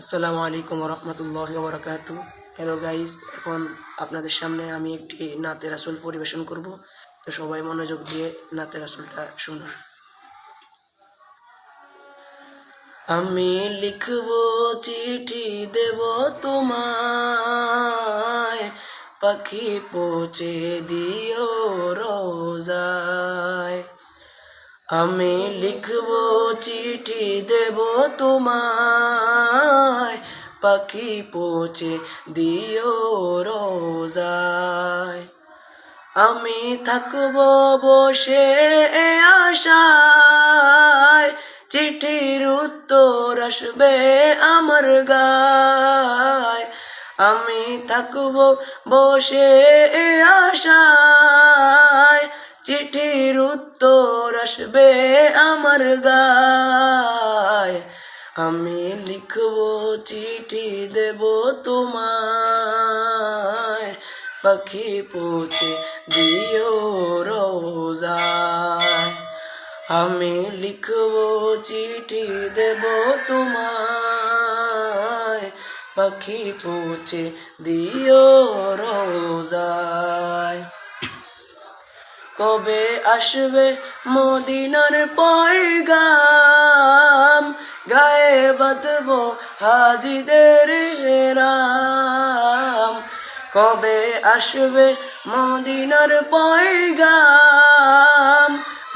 আসসালামু আলাইকুম রহমতুল্লাহি ওয়া বারাকাতুহু। হ্যালো গাইস, এখন আপনাদের সামনে আমি একটি নাতের আসল পরিবেশন করব। তো সবাই মনোযোগ দিয়ে নাতের আসলটা শুনুন। আমি লিখব চিঠি দেব তোমায়, পাখি পৌঁছে দিও রোজায়। আমি লিখব চিঠি দেব তোমায়, পাখি পৌঁছে দিও রোজায়। আমি থাকব বসে আশায়, চিঠির উত্তর আসবে আমার গায়। আমি থাকব বসে আশায়, চিঠির উত্তর আসবে আমার গায়। আমি লিখব চিঠি দেব তোমায়, পাখি পৌঁছে দিও রোজায়। আমি লিখব চিঠি দেব তোমায়, পাখি পৌঁছে দিও রোজায়। কবে আসবে মদিনার পয়গাম, গায়ে বাঁধব হাজিদের হেরাম। কবে আসবে মদিনার পয়গাম,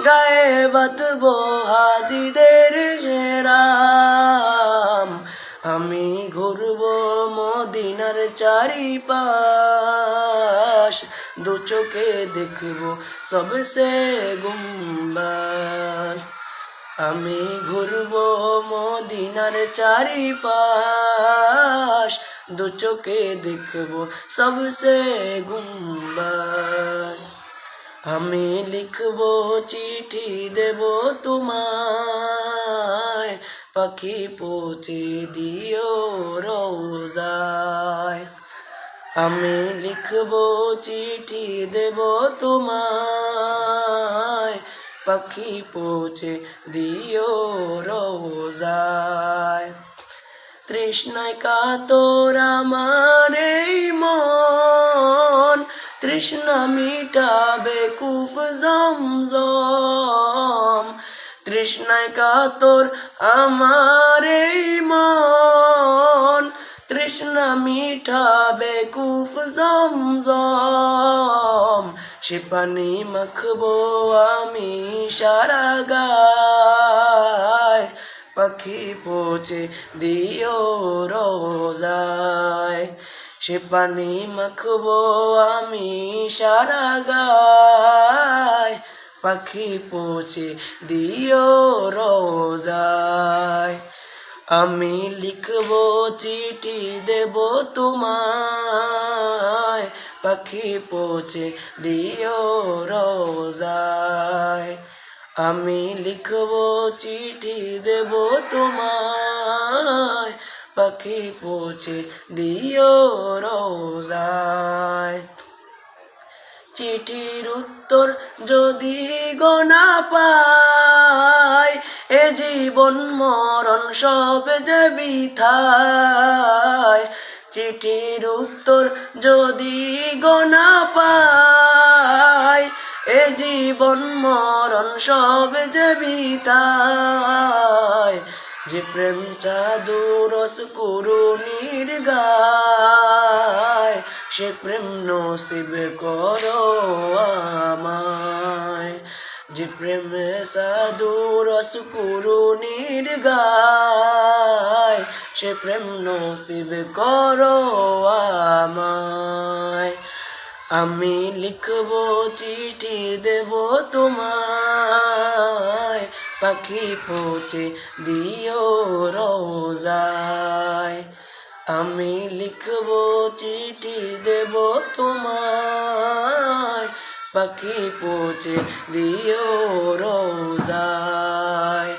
গায়ে বাঁধব হাজিদের হেরাম। আমি ঘুরব মদিনার চারিপাশ, দু চোখে দেখব সবসে গুম্বাদ। আমি ঘুরব মদিনার চারিপাশ, দু চোখে দেখব সবসে গুম্বাদ। আমি লিখব চিঠি দেব তোমায়, পাখি পৌঁছে দিও রোজায়। আমি লিখব চিঠি দেব তোমায়, পাখি পৌঁছে দিও রোজায়। তৃষ্ণায় কাতর আমার এই মন, তৃষ্ণা মিটাবে কূপ জমজম। তৃষ্ণায় কাতর আমার এই মন, তৃষ্ণা মিটাবে কূপ জমজম। সে পানি মাখবো আমি সারা গায়, পাখি পৌঁছে দিও রোজায়। সে পানি মাখবো আমি সারা গায়, পাখি পৌঁছে দিও রোজায়। আমি লিখব চিঠি দেব তোমায়, পাখি পৌঁছে দিও রোজায়। আমি লিখব চিঠি দেব তোমায়, পাখি পৌঁছে দিও রোজায়। চিঠির উত্তর যদি গোনা পাই, এ জীবন মরণ সব যে বৃথায়। চিঠির উত্তর যদি গোনা পাই, এ জীবন মরণ সব যে বৃথায়। যে প্রেম জাদু রস কুরুনির গায়, সে প্রেম নসিব করো আমায়। যে প্রেম সাধু রস কুরুনির গায়, সে প্রেম নসিব করো আমায়। আমি লিখব চিঠি দেব তোমায়, পাখি পৌঁছে দিও রোজায়। আমি লিখব চিঠি দেব তোমায়, পাখি পৌঁছে দিও রোজায়।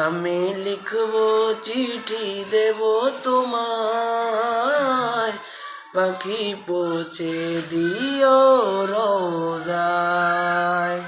আমি লিখব চিঠি দেব তোমায়, পাখি পৌঁছে দিও রোজায়।